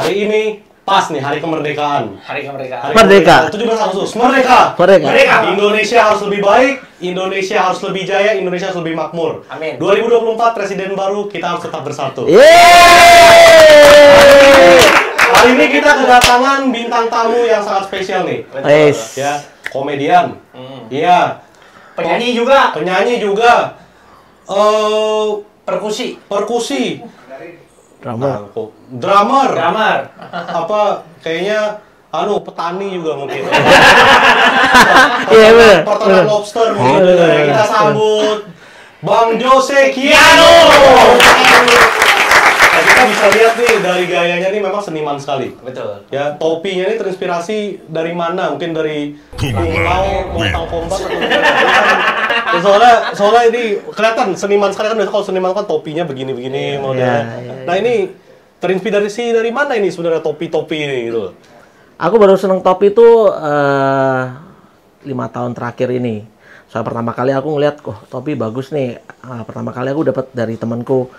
Hari ini pas nih hari kemerdekaan. Hari kemerdekaan. Merdeka. 17 Agustus. Merdeka. Merdeka. Indonesia harus lebih baik, Indonesia harus lebih jaya, Indonesia harus lebih makmur. Amin. 2024 presiden baru, kita harus tetap bersatu. Yeay. Hari ini kita kedatangan bintang tamu yang sangat spesial nih. Yes. Ya, komedian. Iya. Penyanyi juga. Penyanyi juga. Perkusi. Perkusi. Drummer. Drummer. Drummer. Apa kayaknya petani juga mungkin. Iya benar. Peternak lobster mungkin. bener. Kita sambut Bang Jose Kiano. Nah, kita bisa lihat nih dari gayanya nih memang seniman sekali. Betul. Ya, topinya ini terinspirasi dari mana? Mungkin dari Pulau Mortal Kombat atau ya, soalnya ini kelihatan seniman sekali kan. Biasanya kalau seniman kan topinya begini-begini modelnya. Nah, ini terinspirasi dari mana ini sebenarnya topi-topi ini gitu? Aku baru seneng topi itu 5 tahun terakhir ini. Soalnya pertama kali aku ngeliat, topi bagus nih. Pertama kali aku dapat dari temanku,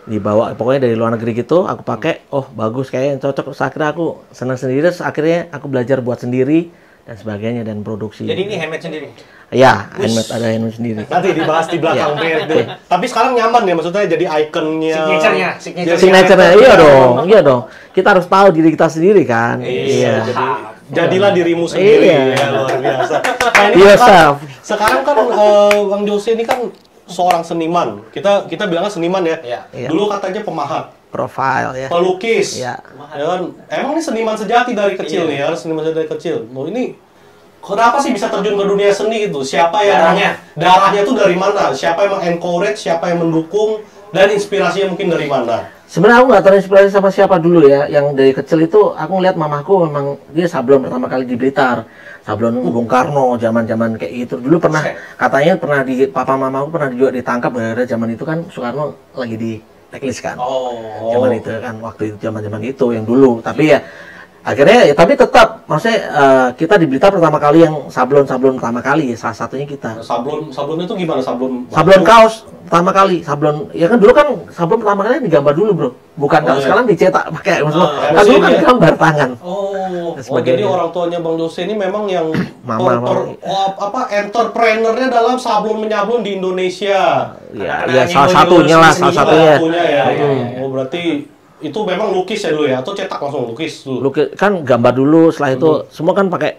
dibawa pokoknya dari luar negeri gitu. Aku pakai, bagus kayaknya cocok. Terus akhirnya aku senang sendiri. Terus akhirnya aku belajar buat sendiri dan sebagainya dan produksi. Jadi ini handmade sendiri? Ya, handmade, ada handmade sendiri. Nanti dibahas di belakang deh. Tapi sekarang nyaman ya, maksudnya jadi ikonnya. Signature-nya. Iya dong. Kita harus tahu diri kita sendiri kan. Iya. Jadilah dirimu sendiri. Iya. Ya, luar biasa. Nah, ini Yourself. sekarang kan Bang Jose ini kan seorang seniman. Kita bilangnya seniman ya. Iya. Dulu katanya pemahat, Profile ya. pelukis. Iya. Ya kan? Emang ini seniman sejati dari kecil nih ya, seniman sejati dari kecil. Ini kenapa sih bisa terjun ke dunia seni itu? Siapa yang darahnya tuh dari mana? Siapa yang encourage, siapa yang mendukung, dan inspirasinya mungkin dari mana? Sebenarnya aku nggak terinspirasi sama siapa dulu ya. Yang dari kecil itu aku ngeliat mamaku memang dia sablon pertama kali di Blitar. Sablon Bung Karno, zaman-zaman kayak gitu. Dulu katanya di papa mamaku pernah juga ditangkap gara-gara zaman itu kan Soekarno lagi di blacklist kan. Zaman itu kan, waktu itu zaman itu yang dulu. Tapi ya akhirnya tapi tetap maksudnya kita di Blitar pertama kali yang sablon pertama kali, salah satunya kita. Sablon itu gimana? Sablon Kaos pertama kali, sablon ya kan dulu kan sablon pertama kali digambar dulu bro, bukan kalau sekarang dicetak pakai kan dulu kan gambar tangan. Jadi orang tuanya Bang Jose ini memang yang entrepreneurnya dalam sablon menyablon di Indonesia. Ya salah satunya ya. Berarti itu memang lukis ya dulu ya, atau cetak langsung lukis dulu? Lukis kan gambar dulu, setelah itu semua kan pakai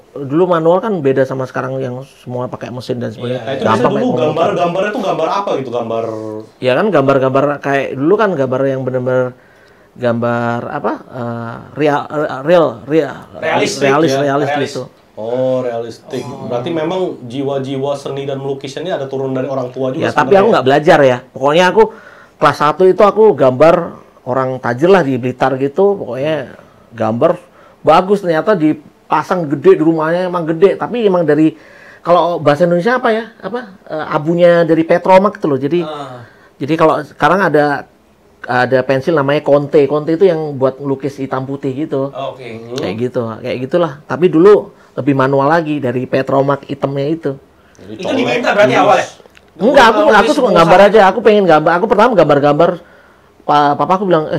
dulu manual kan beda sama sekarang yang semua pakai mesin dan sebagainya. Nah, itu biasanya dulu gambarnya tuh gambar apa gitu? Gambar ya kan gambar kayak dulu kan gambar yang benar-benar gambar apa realis gitu. Realistik. Berarti memang jiwa-jiwa seni dan melukisnya ini ada turun dari orang tua juga. Ya, tapi aku nggak belajar ya. Pokoknya aku kelas 1 itu aku gambar orang tajir lah di Blitar gitu. Pokoknya gambar bagus, ternyata dipasang gede di rumahnya, emang gede. Tapi emang dari kalau bahasa Indonesia apa ya? Abunya dari Petromak gitu loh. Jadi kalau sekarang ada pensil namanya Conte. Conte itu yang buat lukis hitam putih gitu. Kayak gitulah. Tapi dulu lebih manual lagi dari Petromak hitamnya itu. Itu diminta berarti awalnya? Enggak, aku suka gambar aja. Aku pengen gambar. Aku pertama gambar-gambar. Papa aku bilang,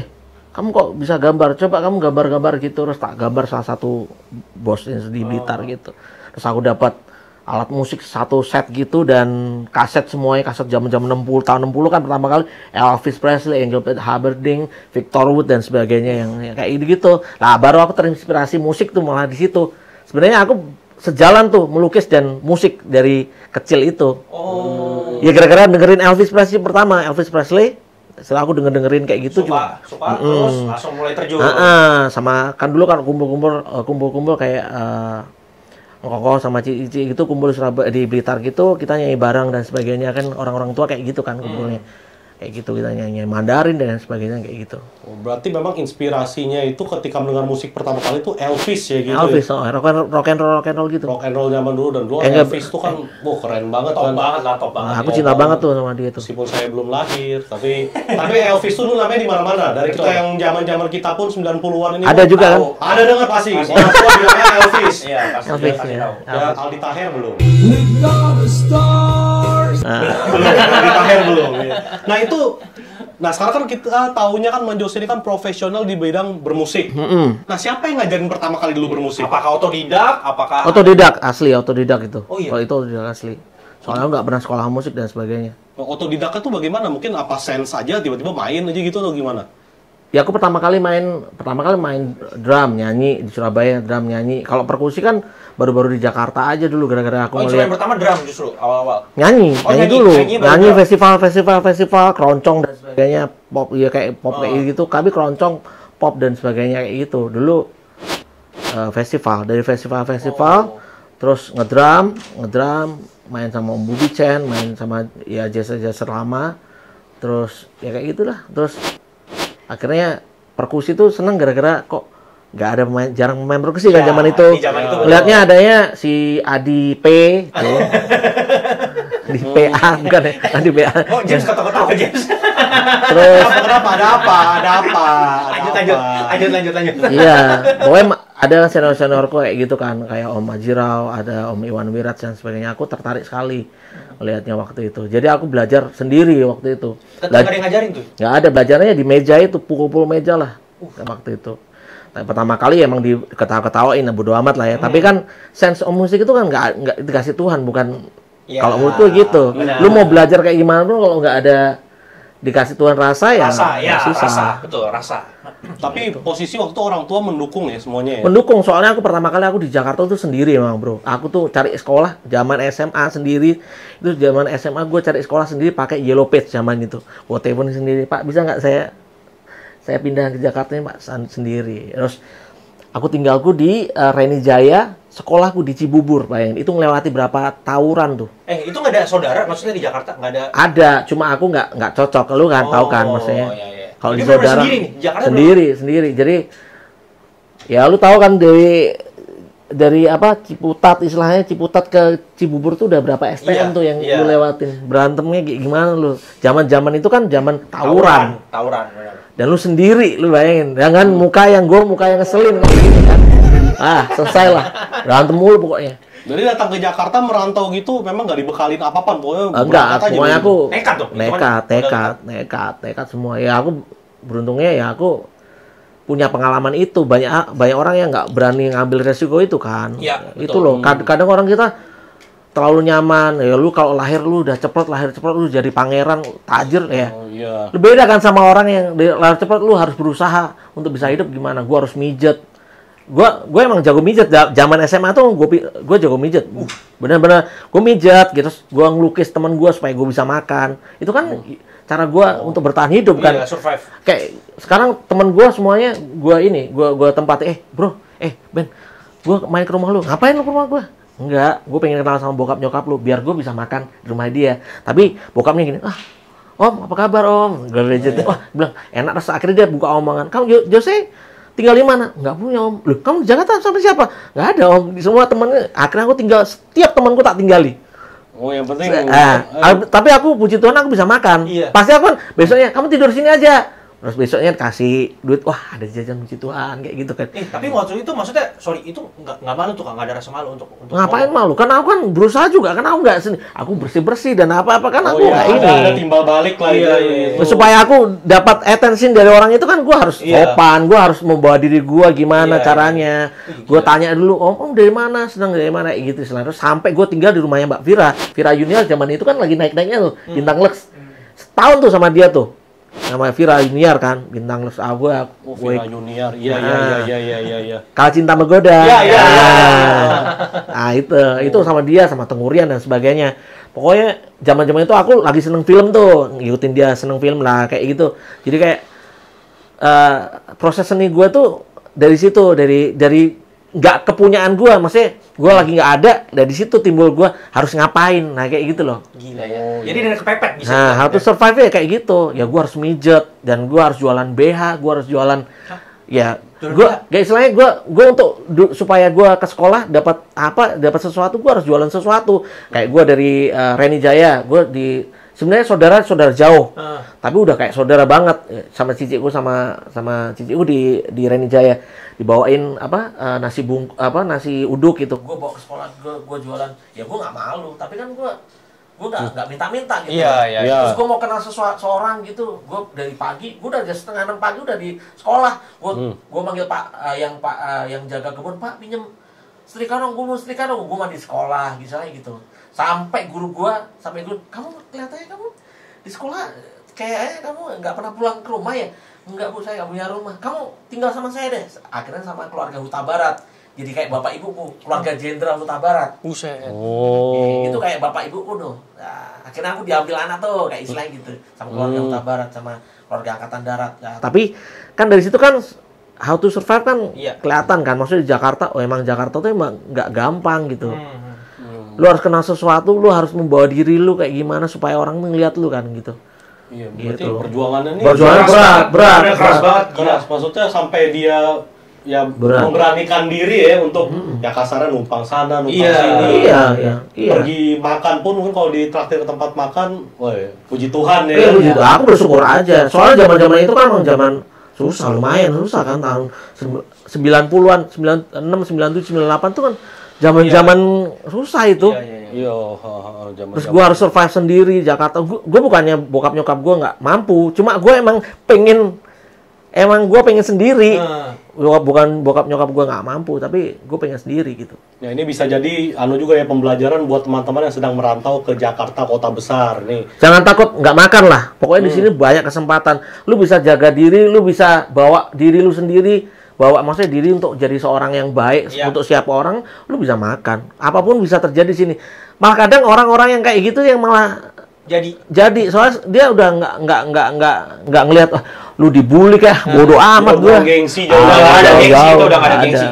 kamu kok bisa gambar? Coba kamu gambar-gambar gitu. Terus tak gambar salah satu bos di Blitar gitu. Terus aku dapat alat musik satu set gitu dan kaset semuanya, kaset zaman-zaman tahun 60 kan pertama kali Elvis Presley, Engelbert Humperdinck, Victor Wood dan sebagainya yang kayak gitu. Nah, baru aku terinspirasi musik tuh malah di situ. Sebenarnya aku sejalan tuh melukis dan musik dari kecil itu. Ya gara-gara dengerin Elvis Presley pertama, setelah aku dengerin kayak gitu juga. Terus langsung mulai terjun. Sama kan dulu kan kumpul-kumpul kayak Koko sama Cici gitu kumpul di Blitar gitu, kita nyanyi bareng dan sebagainya kan, orang-orang tua kayak gitu kan kumpulnya. Kayak gitu kita nyanyi Mandarin dan sebagainya kayak gitu. Berarti memang inspirasinya itu ketika mendengar musik pertama kali itu Elvis ya gitu. Elvis, rock and roll gitu. Rock and roll zaman dulu, dan dulu Elvis itu kan keren banget kan. Top banget. Aku cinta banget tuh sama dia tuh. Meskipun saya belum lahir, tapi Elvis tuh dulu namanya di mana-mana. Dari kita yang zaman-zaman kita pun 90-an ini. Ada juga kan? Ada dengar pasti. Orang tua bilangnya Elvis. Iya, pasti. Elvis ya. Ya, Aldi Taher belum. Belum ditaher belum. Ya. Nah itu, nah sekarang kan kita taunya kan Mang Jose ini kan profesional di bidang bermusik. Nah siapa yang ngajarin pertama kali dulu bermusik? Apakah otodidak? Apakah Otodidak, asli otodidak itu. Oh, iya? Kalau itu otodidak asli. Soalnya nggak pernah sekolah musik dan sebagainya. Otodidaknya tuh bagaimana? Mungkin apa sense aja tiba-tiba main aja gitu atau gimana? Ya aku pertama kali main drum, nyanyi di Surabaya, drum nyanyi. Kalau perkusi kan baru-baru di Jakarta aja dulu gara-gara aku instrumen ngeliat pertama drum justru awal-awal. nyanyi dulu, nyanyi festival keroncong dan sebagainya, pop ya kayak pop kayak gitu. Kami keroncong, pop dan sebagainya kayak gitu. Dulu dari festival, terus ngedrum, main sama Om Bubi Chen, main sama ya jazz lama. Terus ya kayak gitulah. Terus akhirnya perkusi tuh seneng gara-gara kok nggak ada jarang main perkusi kan zaman itu. Lihatnya adanya si Adi P tuh. Di PA bukan ya, Adi PA. Oh, James ketawa-ketawa James. Terus Kenapa? Ada apa? Lanjut. iya, pokoknya ada senior-seniorku kayak gitu kan, kayak Om Majirau, ada Om Iwan Wirat dan sebagainya. Aku tertarik sekali melihatnya waktu itu. Jadi aku belajar sendiri waktu itu. Tetap ada yang ngajarin tuh? Nggak ada, belajarnya di meja itu, pukul-pukul meja lah waktu itu. Nah, pertama kali emang diketawa-ketawain, bodo amat lah ya. Tapi kan sense of musik itu kan nggak dikasih Tuhan, bukan. Ya, kalau menurutku gitu. benar. Lu mau belajar kayak gimana pun kalau nggak ada dikasih Tuhan rasa ya susah. Betul, rasa. Tapi posisi waktu orang tua mendukung ya semuanya ya? Mendukung, soalnya aku pertama kali aku di Jakarta tuh sendiri emang bro. Aku tuh cari sekolah zaman SMA sendiri. Itu zaman SMA gue cari sekolah sendiri pakai Yellow Page zaman itu. Gue telepon sendiri, Pak bisa nggak saya pindah ke Jakarta ini Pak sendiri. Terus aku tinggalku di Reni Jaya, sekolahku di Cibubur, bayangin. Itu melewati berapa tawuran tuh. Itu nggak ada saudara, maksudnya di Jakarta nggak ada? Ada, cuma aku nggak cocok. Lu kan tahu kan maksudnya. Iya. Kalau di Jadi saudara sendiri nih, Jakarta sendiri. Jadi ya lu tahu kan dari apa Ciputat, istilahnya Ciputat ke Cibubur tuh udah berapa STM tuh yang lu lewatin. Berantemnya gimana lu? Zaman itu kan zaman tawuran. Benar. Dan lu sendiri, lu bayangin. Jangan muka yang ngeselin kayak gini kan. Selesai lah. Berantem mulu pokoknya. Jadi datang ke Jakarta merantau gitu memang nggak dibekalin apa-apa pokoknya. Enggak, semuanya aku nekat dong. Nekat semua. Ya aku beruntungnya ya aku punya pengalaman itu. Banyak orang yang nggak berani ngambil resiko itu kan. Ya, itu loh. Kadang orang kita terlalu nyaman. Ya lu kalau lahir cepat lu jadi pangeran, tajir ya. Oh iya. Lu beda kan sama orang yang lahir cepat, lu harus berusaha untuk bisa hidup gimana. Gua harus mijet. Gue emang jago mijet. Zaman SMA tuh gue jago mijet. Bener-bener gue mijet gitu. Gue ngelukis teman gue supaya gue bisa makan. Itu kan cara gue untuk bertahan hidup kan. Iya, survive. Kayak sekarang teman gue semuanya gue tempatin. Ben, gue main ke rumah lu. Ngapain lu ke rumah gue? Enggak, gue pengen kenal sama bokap nyokap lu biar gue bisa makan di rumah dia. Tapi bokapnya gini, Om, apa kabar Om? Gue legit. Wah, bilang enak. Terus akhirnya dia buka omongan. Kamu Jose tinggal di mana? Nggak punya Om. Loh, kamu di Jakarta sama siapa? Nggak ada Om. Semua temannya. Akhirnya aku setiap temanku tak tinggali. Oh yang penting. Tapi aku puji Tuhan aku bisa makan. Iya. Pasti aku kan besoknya kamu tidur sini aja. Terus besoknya kasih duit, wah ada jajan puji Tuhan kayak gitu kan. Tapi waktu itu maksudnya, itu nggak malu tuh, nggak ada rasa malu untuk ngapain malu? Karena aku kan berusaha juga, kan aku nggak aku bersih dan apa kan aku nggak ini. Ada timbal balik lah itu. Supaya aku dapat attention dari orang itu kan gue harus sopan, gue harus membawa diri gue gimana caranya. Gue tanya dulu, Om dari mana, senang dari mana, gitu. Terus sampai gue tinggal di rumahnya Mbak Vira Junior zaman itu kan lagi naik-naiknya tuh, Bintang Lex. Setahun tuh sama dia tuh. Nama Vira Junior kan, Bintang Lex Vira Junior. Iya. Kalau Cinta Menggoda. Iya. Nah, itu sama dia, sama Tengurian dan sebagainya. Pokoknya zaman-zaman itu aku lagi seneng film tuh, ngikutin dia seneng film lah kayak gitu. Jadi kayak proses seni gue tuh dari situ, dari nggak kepunyaan gue, maksudnya gue lagi nggak ada, dari situ timbul gue harus ngapain, nah kayak gitu loh. Gila ya. Jadi dari kepepet bisa. Nah, how to survive ya kayak gitu. Ya gue harus mijet dan gue harus jualan BH, gue harus jualan. Ya, istilahnya gue untuk supaya gue ke sekolah dapat sesuatu, gue harus jualan sesuatu. Kayak gue dari Reni Jaya, gue sebenarnya saudara jauh, tapi udah kayak saudara banget sama ciciku sama ciciku di Reni Jaya. Dibawain nasi uduk gitu. Gue bawa ke sekolah, gue jualan. Ya gue nggak malu, tapi kan gue gue nggak minta-minta gitu. Iya. Terus gue mau kenal seseorang gitu, gue dari pagi, gue udah jam 5:30 pagi udah di sekolah. Gue manggil yang jaga kebun, Pak pinjem setrika dong, gue mau setrika dong. Gue mandi sekolah, misalnya gitu. Sampai guru, kamu kelihatannya kamu di sekolah kayaknya kamu nggak pernah pulang ke rumah ya. Enggak Bu, saya nggak punya rumah. Kamu tinggal sama saya deh. Akhirnya sama keluarga Huta Barat. Jadi kayak bapak ibuku, keluarga jenderal Huta Barat. Buset. Itu kayak bapak ibuku tuh. Nah, akhirnya aku diambil anak tuh, kayak istilahnya gitu. Sama keluarga Huta Barat, sama keluarga Angkatan Darat. Nah, tapi kan dari situ kan how to survive kan kelihatan kan. Maksudnya di Jakarta, emang Jakarta tuh emang nggak gampang gitu. Lu harus kenal sesuatu, lu harus membawa diri lu kayak gimana supaya orang ngeliat lu kan gitu. Iya, berarti Gitu. perjuangannya nih Perjuangan berat. Keras banget. keras. Maksudnya sampai dia ya Berat. memberanikan diri ya untuk ya kasarnya numpang sana, numpang Iya. sini. Iya. Pergi makan pun mungkin kalau di traktir tempat makan, woi, puji Tuhan ya. Iya, begitu. Aku bersyukur aja. Soalnya zaman-zaman itu kan emang zaman susah, lumayan susah kan tahun 90-an, 96, 97, 98 tuh kan zaman-zaman susah itu. Iya, zaman. Terus gue harus survive sendiri di Jakarta. Gue bukannya bokap nyokap gue nggak mampu, cuma gue emang pengen sendiri. Bukan bokap nyokap gue nggak mampu, tapi gue pengen sendiri gitu. Ya ini bisa jadi juga ya pembelajaran buat teman-teman yang sedang merantau ke Jakarta, kota besar nih. Jangan takut nggak makan lah. Pokoknya di sini banyak kesempatan. Lu bisa jaga diri, lu bisa bawa diri lu sendiri, maksudnya diri untuk jadi seorang yang baik untuk siapa orang, lu bisa makan. Apapun bisa terjadi di sini. Malah kadang orang-orang yang kayak gitu yang malah jadi soalnya dia udah nggak ngelihat lu dibully kah, bodoh amat gue. Gengsi udah nggak ada gengsi.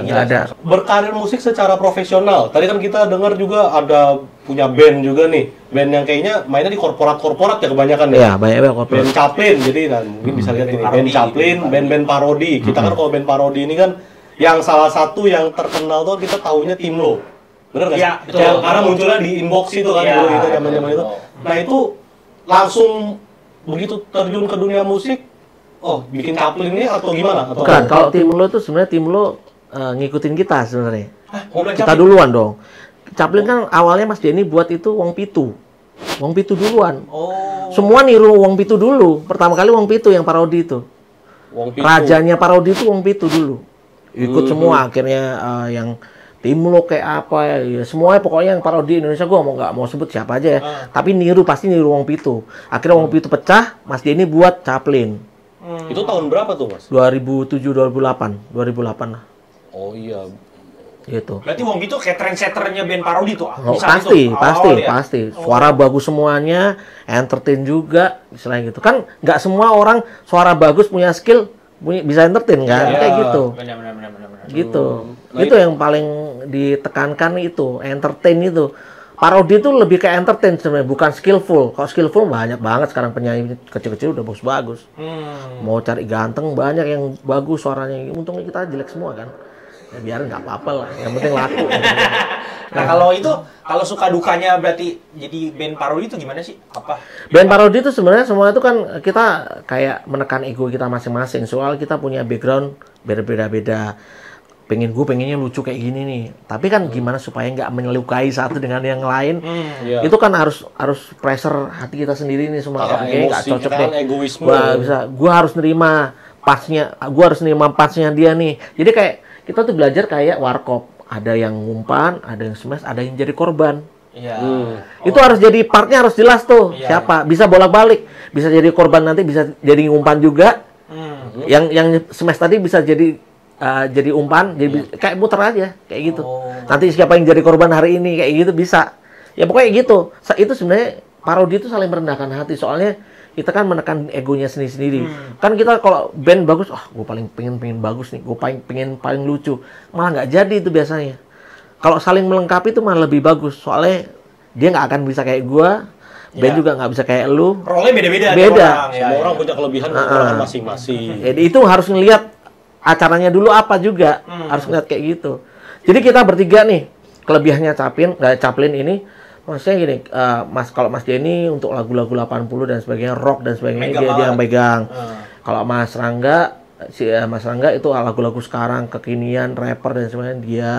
Berkarir musik secara profesional. Tadi kan kita dengar juga ada punya band juga nih. Band yang kayaknya mainnya di korporat-korporat ya kebanyakan ya. Iya, banyak korporat. Band Chaplin. Jadi mungkin bisa lihat ini band Chaplin, band-band parodi. Kita kan kalau band parodi ini kan yang salah satu yang terkenal tuh kita tahunya Timlo. Bener nggak sih? Iya, betul. Karena munculnya di inbox itu kan dulu itu zaman-zaman itu. Nah itu langsung begitu terjun ke dunia musik, bikin Chaplin ini atau gimana? Bukan, kalau tim lo itu sebenarnya tim lo ngikutin kita sebenarnya. Kita Chaplin? duluan dong. Chaplin kan awalnya Mas Denny buat itu Wong Pitu duluan. Semua niru Wong Pitu dulu. Pertama kali Wong Pitu yang parodi itu. Rajanya parodi itu Wong Pitu dulu. Ikut semua akhirnya yang tim lo kayak apa ya, semuanya pokoknya yang parodi Indonesia gue nggak mau sebut siapa aja ya. Tapi pasti niru Wong Pitu. Akhirnya Wong Pitu pecah, Mas Denny buat Chaplin. Itu tahun berapa tuh, Mas? 2007 2008 lah. Oh iya. Gitu. Berarti Wong itu kayak trendsetternya band parodi tuh. Pasti. Suara bagus semuanya, entertain juga, misalnya gitu. Kan nggak semua orang suara bagus punya skill bisa entertain kan, kayak gitu. Benar. Gitu. Itu yang paling ditekankan itu, entertain itu. Parodi itu lebih kayak entertain sebenarnya, bukan skillful. Kalau skillful banyak banget sekarang penyanyi kecil-kecil udah bagus. Mau cari ganteng banyak yang bagus suaranya. Untungnya kita jelek semua kan. Ya biarin nggak apa-apa lah, yang penting laku. Nah kalau suka dukanya berarti jadi band parodi itu gimana sih? Band parodi itu sebenarnya semua itu kan kita kayak menekan ego kita masing-masing. Soal kita punya background berbeda-beda. Pengennya lucu kayak gini nih. Tapi kan gimana supaya nggak menyukai satu dengan yang lain? Itu kan harus pressure hati kita sendiri nih semua. Nggak cocok deh. Gue harus nerima pasnya dia nih. Jadi kayak kita tuh belajar kayak warkop. Ada yang ngumpan, ada yang smash, ada yang jadi korban. Itu harus jadi partnya harus jelas tuh. Siapa? Bisa bolak-balik. Bisa jadi korban nanti, bisa jadi ngumpan juga. Yang smash tadi bisa jadi umpan, jadi kayak muter aja, kayak gitu. Nanti siapa yang jadi korban hari ini, kayak gitu bisa. Ya pokoknya gitu. Itu sebenarnya parodi itu saling merendahkan hati. Soalnya kita kan menekan egonya sendiri-sendiri. Kan kita kalau band bagus, gue paling pengen bagus nih, gue paling lucu. Malah nggak jadi itu biasanya. Kalau saling melengkapi itu malah lebih bagus. Soalnya dia nggak akan bisa kayak gue, band juga nggak bisa kayak lu. Role-nya beda-beda. Semua orang punya kelebihan kekurangan masing-masing. Jadi itu harus ngelihat acaranya dulu apa juga, harus ngeliat kayak gitu. Jadi kita bertiga nih, kelebihannya Chaplin ini, maksudnya gini, kalau Mas Denny untuk lagu-lagu 80 dan sebagainya, rock dan sebagainya, dia yang pegang. Kalau Mas Rangga itu lagu-lagu sekarang, kekinian, rapper dan sebagainya, dia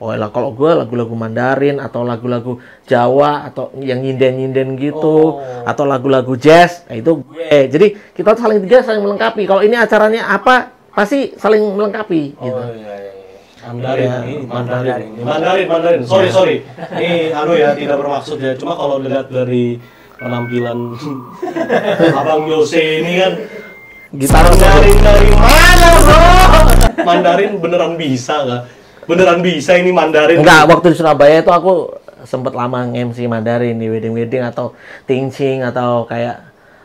Oh lah, kalau gue lagu-lagu Mandarin atau lagu-lagu Jawa atau yang nyinden-nyinden gitu atau lagu-lagu jazz, nah itu gue. Jadi kita tuh saling melengkapi. Kalau ini acaranya apa, pasti saling melengkapi gitu. Mandarin. Sorry. Ini tidak bermaksud ya. Cuma kalau dilihat dari penampilan Abang Yose ini kan Gitar Mandarin dari mana, bro? Mandarin beneran bisa nggak? Beneran bisa ini Mandarin? Enggak, waktu di Surabaya itu aku sempet lama nge-MC Mandarin di wedding atau tingcing atau kayak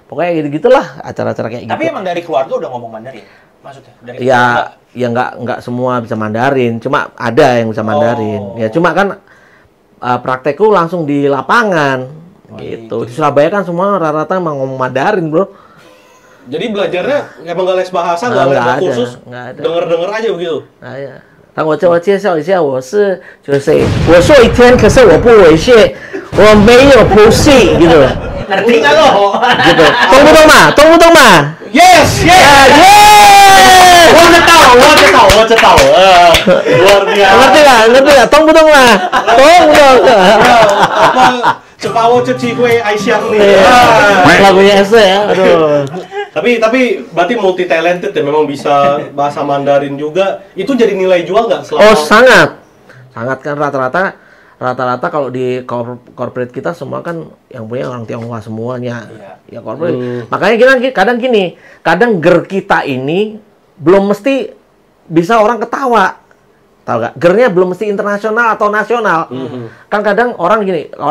pokoknya gitu-gitulah acara-acara kayak gitu. Tapi emang dari keluarga udah ngomong Mandarin? Maksudnya? Dari ya nggak semua bisa Mandarin, cuma ada yang bisa Mandarin. Ya cuma kan praktekku langsung di lapangan gitu. Di Surabaya kan semua rata-rata emang ngomong Mandarin, bro. Jadi belajarnya emang nggak les bahasa, nggak les kursus, denger-denger aja begitu. Nah, ya. 让我介绍一下，我是就是我说一天，可是我不猥亵，我没有pussy gitu. Ngerti nggak lo? Gitu. Tong不懂嘛 Yes. 我知道，luar biasa. Ngerti nggak? Tong不懂嘛 Apa Cepawo cuci kue Aisyah nih. Lagunya Ese ya. Aduh. Tapi berarti multi talented ya, memang bisa bahasa Mandarin juga. Itu jadi nilai jual nggak selama? Oh, sangat kan rata-rata kalau di corporate kita semua kan yang punya orang Tionghoa semuanya. Ya corporate. Makanya kadang ger kita ini belum mesti bisa orang ketawa. Tahu gak? Gernya belum mesti internasional atau nasional. Kan kadang orang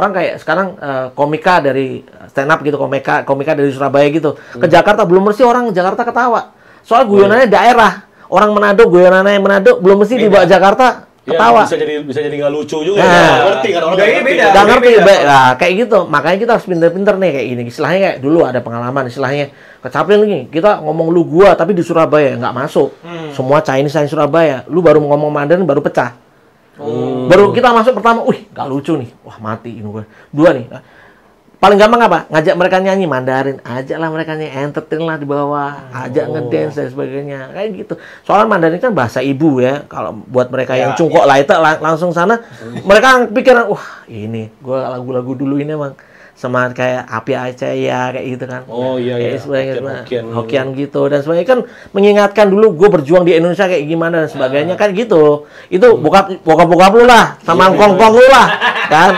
kayak sekarang komika dari stand up gitu, komika dari Surabaya gitu. Ke Jakarta belum mesti orang Jakarta ketawa. Soal guyonannya daerah. Orang Manado guyonannya Manado belum mesti dibawa Jakarta ketawa. Ya, bisa jadi nggak lucu juga. Ngerti kan orang beda. Nggak ngerti. Nah, kayak gitu. Makanya kita harus pinter-pinter nih kayak gini. Istilahnya kayak dulu ada pengalaman istilahnya. Kecaplin nih, kita ngomong lu gua tapi di Surabaya nggak masuk. Semua Chinese Surabaya. Lu baru ngomong Mandarin baru pecah. Baru kita masuk pertama, nggak lucu nih. Wah, mati ini gue. Dua nih. Paling gampang apa? Ngajak mereka nyanyi Mandarin. Ajaklah mereka nyanyi, entertain lah di bawah. Ajak ngedance dan sebagainya. Kayak gitu. Soalnya Mandarin kan bahasa ibu ya. Kalau buat mereka yang cungkok lah itu langsung sana. Mereka pikiran, wah ini gue lagu-lagu dulu ini emang sama kayak Api Aceh ya kayak gitu kan. Oh iya. Hokian gitu dan sebagainya kan mengingatkan dulu gue berjuang di Indonesia kayak gimana dan sebagainya kan gitu. Itu bokap lu lah sama kongkong lu lah kan.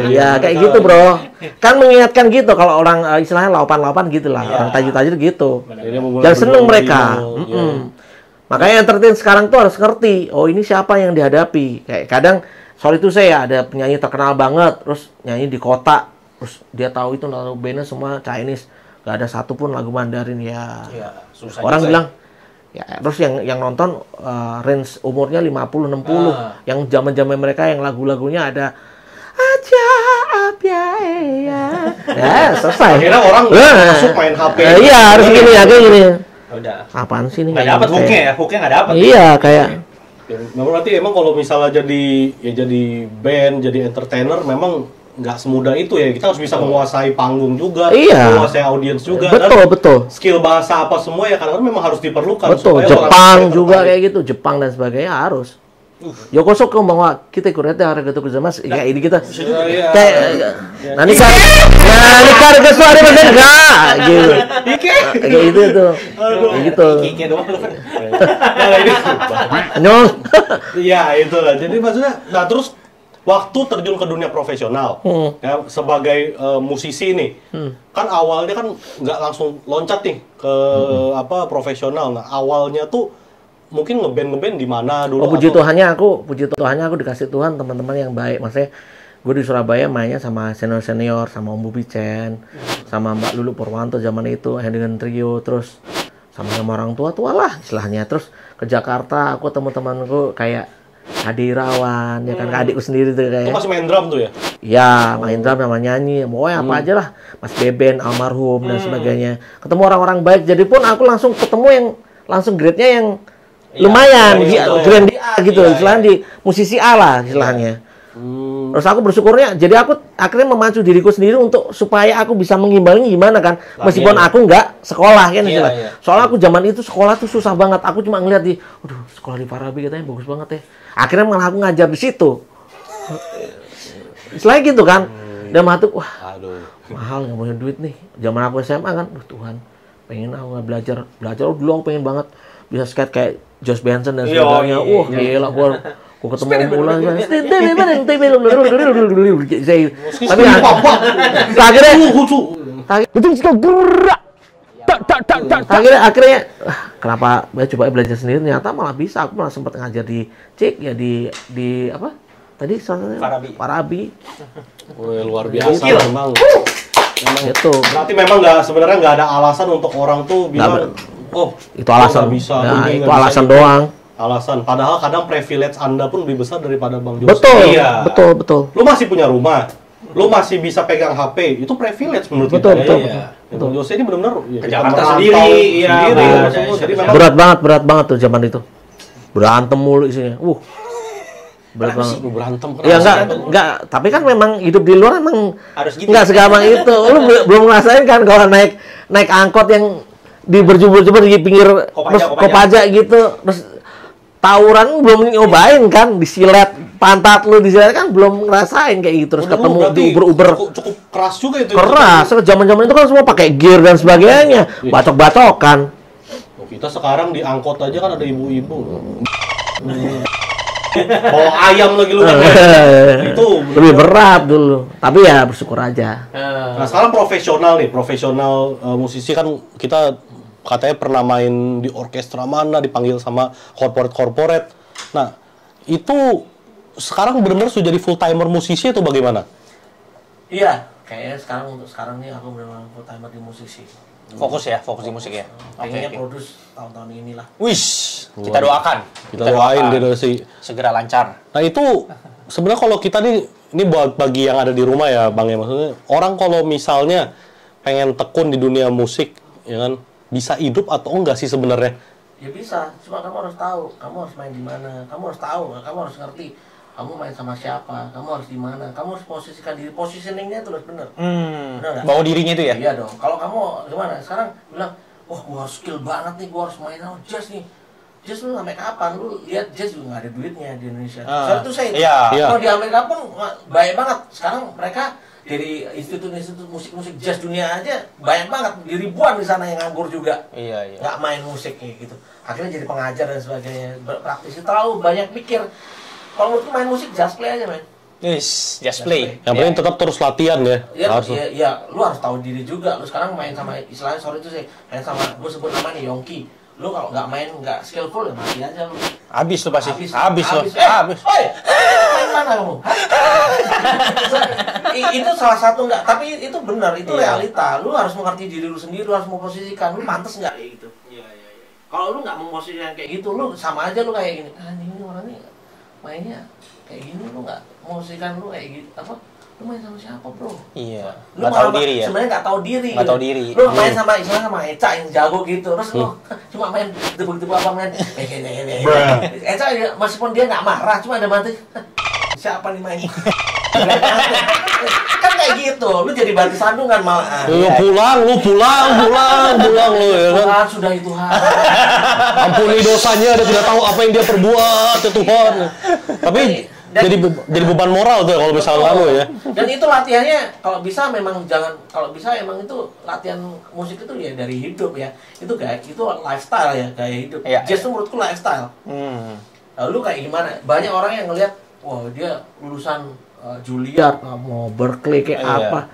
Iya kayak gitu, bro. Kan mengingatkan gitu kalau orang istilahnya laupan-laupan gitu lah. Orang tajir-tajir gitu. Dan seneng mereka. Makanya entertain sekarang tuh harus ngerti. Oh, ini siapa yang dihadapi. Kayak kadang soal itu saya ada penyanyi terkenal banget terus nyanyi di kota. Terus dia tahu itu lagu bandnya semua Chinese, gak ada satupun lagu Mandarin ya. Susah orang bilang ya terus yang nonton range umurnya 50-60 yang zaman-zaman mereka yang lagu-lagunya ada aja ya selesai. Akhirnya orang masuk main HP. Iya harus gini ya kayak gini. Udah. Apaan sih ini? Nggak dapat hooknya nggak dapat. Iya kayak. Berarti emang kalau misalnya jadi band, jadi entertainer memang nggak semudah itu ya. Kita harus bisa menguasai panggung juga, menguasai audiens juga. Betul. Skill bahasa apa semua ya kadang-kadang memang harus diperlukan. Betul. Jepang juga kayak gitu, Jepang dan sebagainya harus. Yokosoko bahwa kita kurete harga itu kerja kayak ini kita kayak nanti harga suara bener nggak gitu kayak itu tuh gitu nyong iya itu lah. Jadi maksudnya nah terus waktu terjun ke dunia profesional ya sebagai musisi nih kan awalnya kan nggak langsung loncat nih ke profesional. Nah awalnya tuh mungkin ngeband di mana dulu? Puji Tuhannya aku dikasih Tuhan teman-teman yang baik. Maksudnya gue di Surabaya mainnya sama senior sama Om Bubi Chen, sama Mbak Lulu Purwanto zaman itu dengan trio, terus sama orang tua lah istilahnya. Terus ke Jakarta aku teman-temanku kayak Adi Irawan, ya kan adikku sendiri tuh kayak. Itu masih main drum tuh ya? Iya, main drum sama nyanyi, pokoknya apa aja lah. Mas Beben, almarhum dan sebagainya. Ketemu orang-orang baik, jadi pun aku langsung ketemu yang langsung grade-nya yang lumayan, grade di A gitu, istilahnya di musisi A lah istilahnya. Terus aku bersyukurnya, jadi aku akhirnya memacu diriku sendiri untuk supaya aku bisa mengimbangi gimana kan, meskipun aku nggak sekolah kan istilah. Soalnya aku zaman itu sekolah tuh susah banget, aku cuma ngeliat di, aduh sekolah di Farabi katanya bagus banget ya. Akhirnya malah aku ngajar di situ. Selain gitu kan, dan malah tuh, wah mahal nggak punya duit nih. Zaman aku SMA kan, Tuhan, pengen aku nggak belajar dulu aku pengen banget bisa skate kayak Josh Benson dan sebagainya. Wah gila gua ketemu bulan tapi akhirnya kenapa coba belajar sendiri, ternyata malah bisa. Aku malah sempat ngajar di Cik ya, di apa tadi Farabi. Luar biasa memang itu. Berarti memang sebenarnya nggak ada alasan untuk orang tuh bilang itu alasan bisa, itu alasan doang. Alasan, padahal kadang privilege Anda pun lebih besar daripada Bang Jose. Betul, iya. betul. Lu masih punya rumah, lu masih bisa pegang HP, itu privilege menurut betul, kita. Betul. Bang Jose ini benar-benar ke Jakarta sendiri, Jadi memang berat banget tuh zaman itu. Berantem mulu isinya. Berat banget. Lu berantem. Ya enggak, tapi kan memang hidup di luar emang harus gitu. Enggak segampang itu. Lu belum ngerasain kan kalau naik angkot yang di berjubur-jubur di pinggir Kopaja gitu, terus tawuran belum nyobain kan, disilet pantat lu disilet kan belum ngerasain kayak gitu. Terus ketemu di Uber cukup keras juga itu. Keras, zaman-zaman itu kan semua pakai gear dan sebagainya, bacok-bacokan. Kita sekarang di angkot aja kan ada ibu-ibu. Bawa ayam lagi lu kan. Itu lebih berat dulu. Tapi ya bersyukur aja. Nah, sekarang profesional musisi kan kita katanya pernah main di orkestra mana, dipanggil sama corporate. Nah, itu sekarang benar-benar sudah jadi full timer musisi atau bagaimana? Iya, kayaknya untuk sekarang nih aku benar-benar full timer di musisi. Fokus di musik ya. Pengennya produce tahun-tahun inilah. Wish, kita doakan. Kita doain dia segera lancar. Nah, itu sebenarnya kalau kita ini buat bagi yang ada di rumah ya, Bang ya, maksudnya orang kalau misalnya pengen tekun di dunia musik, ya kan, bisa hidup atau enggak sih sebenarnya? Ya bisa, cuma kamu harus tahu, kamu harus main di mana, kamu harus tahu, kamu harus ngerti, kamu main sama siapa, kamu harus di mana, kamu harus posisikan diri, positioningnya itu harus bener. Bener nggak? Bawa dirinya itu ya? Iya dong. Kalau kamu gimana? Sekarang bilang, wah gua harus skill banget nih, gua harus main jazz nih. Jazz lu sampai kapan? Lu lihat jazz juga nggak ada duitnya di Indonesia. Soalnya itu kalau di Amerika pun baik banget. Sekarang mereka dari institut-institut musik jazz dunia aja banyak banget, di ribuan di sana yang nganggur juga. Iya. Nggak main musik kayak gitu. Akhirnya jadi pengajar dan sebagainya, berpraktisi, terlalu banyak mikir. Kalau menurutku main musik just play aja, men. Yes, just play. Yang penting tetap terus latihan ya. Iya, lu harus tahu diri juga. Lu sekarang main sama, istilahnya sorry itu sih, main sama, gue sebut nama nih Yongki. Lu kalau nggak main, nggak skillful ya mati aja lu. Habis lu pasti. Habis. Main mana kamu? Itu salah satu nggak, tapi itu benar, itu realita. Lu harus mengerti diri lu sendiri, lu harus memposisikan, lu pantas nggak kayak gitu. Iya. Kalau lu nggak memposisikan kayak gitu, lu sama aja lu kayak gini. Ini orangnya mainnya kayak gini, lu nggak memposisikan lu kayak gitu apa? Lu main sama siapa, bro? Iya. Lu nggak tahu diri ya. Sebenarnya nggak tahu diri. Nggak tahu diri. Lu main sama Eca yang jago gitu, terus lu cuma main tebuk-tebuk apa main. Eca meskipun dia nggak marah, cuma ada mati. Siapa nih main? Kan kayak gitu, lu jadi batu sandungan malah. Lu pulang lu ya kan. Tuhan sudah itu Ampuni dosanya, dia tidak tahu apa yang dia perbuat ya Tuhan. Tapi jadi beban moral tuh kalau misalnya lu ya. Dan itu latihannya kalau bisa emang itu latihan musik itu ya dari hidup ya. Itu lifestyle ya, gaya hidup. Jazz itu menurutku lifestyle. Lalu kayak gimana? Banyak orang yang ngelihat, wah dia lulusan Juilliard, mau Berkeley kayak apa.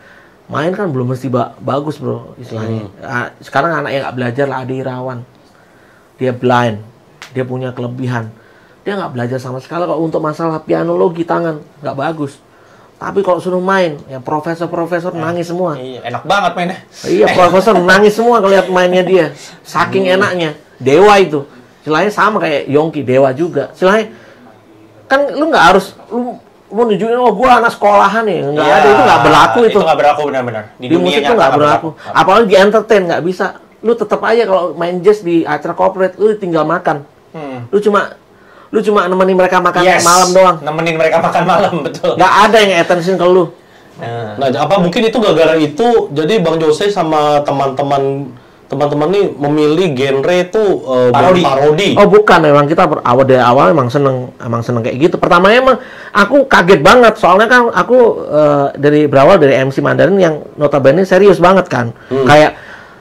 Main kan belum mesti bagus, bro, istilahnya. Sekarang anak yang nggak belajar lah, Adi Irawan. Dia blind, dia punya kelebihan. Dia nggak belajar sama sekali kalau untuk masalah pianologi tangan, nggak bagus. Tapi kalau suruh main, ya profesor nangis semua. Iya, enak banget mainnya. Iya, profesor nangis semua kalau lihat mainnya dia. Saking enaknya. Dewa itu. Istilahnya sama kayak Yongki, Dewa juga. Istilahnya, kan lu nggak harus, lu mau nunjukin, oh gua anak sekolahan nih. Nggak ada, itu nggak berlaku itu. Itu nggak berlaku benar-benar. Di musik itu nggak berlaku. Apalagi di entertain, nggak bisa. Lu tetap aja kalau main jazz di acara corporate, lu tinggal makan. Lu cuma Lu cuma nemenin mereka makan Yes, malam doang. nemenin mereka makan malam, betul. Nggak ada yang attention ke lu. Nah, apa mungkin itu gara-gara itu jadi Bang Jose sama teman-teman nih memilih genre itu parodi. Oh bukan, memang kita dari awal emang seneng kayak gitu. Pertamanya emang aku kaget banget, soalnya kan aku dari berawal dari MC Mandarin yang notabene serius banget kan. Kayak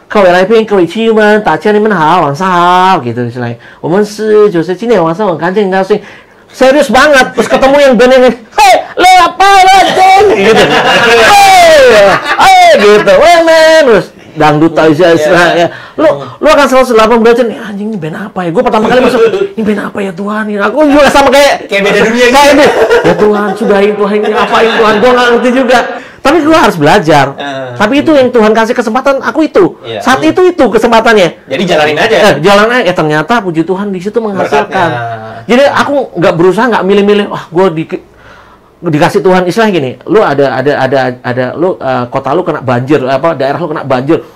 各位来宾、各位亲友们，大家你们好，晚上好gitu istilahnya. 我们是就是今天晚上很高兴 serius banget. Terus ketemu yang band ini, hei, lu apa gitu. Hei, gitu. Weh, men. Terus dangdut istilahnya. Lu akan 108 derajat nih, anjing ini band apa ya? Gue pertama kali masuk, ini band apa ya Tuhan? Aku juga sama kayak beda dunia gitu. Ya Tuhan, sudahin Tuhan, ini apain Tuhan? Gue nggak ngerti juga. Tapi gue harus belajar. Tapi itu yang Tuhan kasih kesempatan, aku itu. Saat itu kesempatannya. Jadi jalanin aja. Jalan aja. Ternyata puji Tuhan di situ menghasilkan. Jadi aku nggak berusaha, nggak milih-milih. Wah, gue dikasih Tuhan istilah gini. Lu lu kota lu kena banjir, daerah lu kena banjir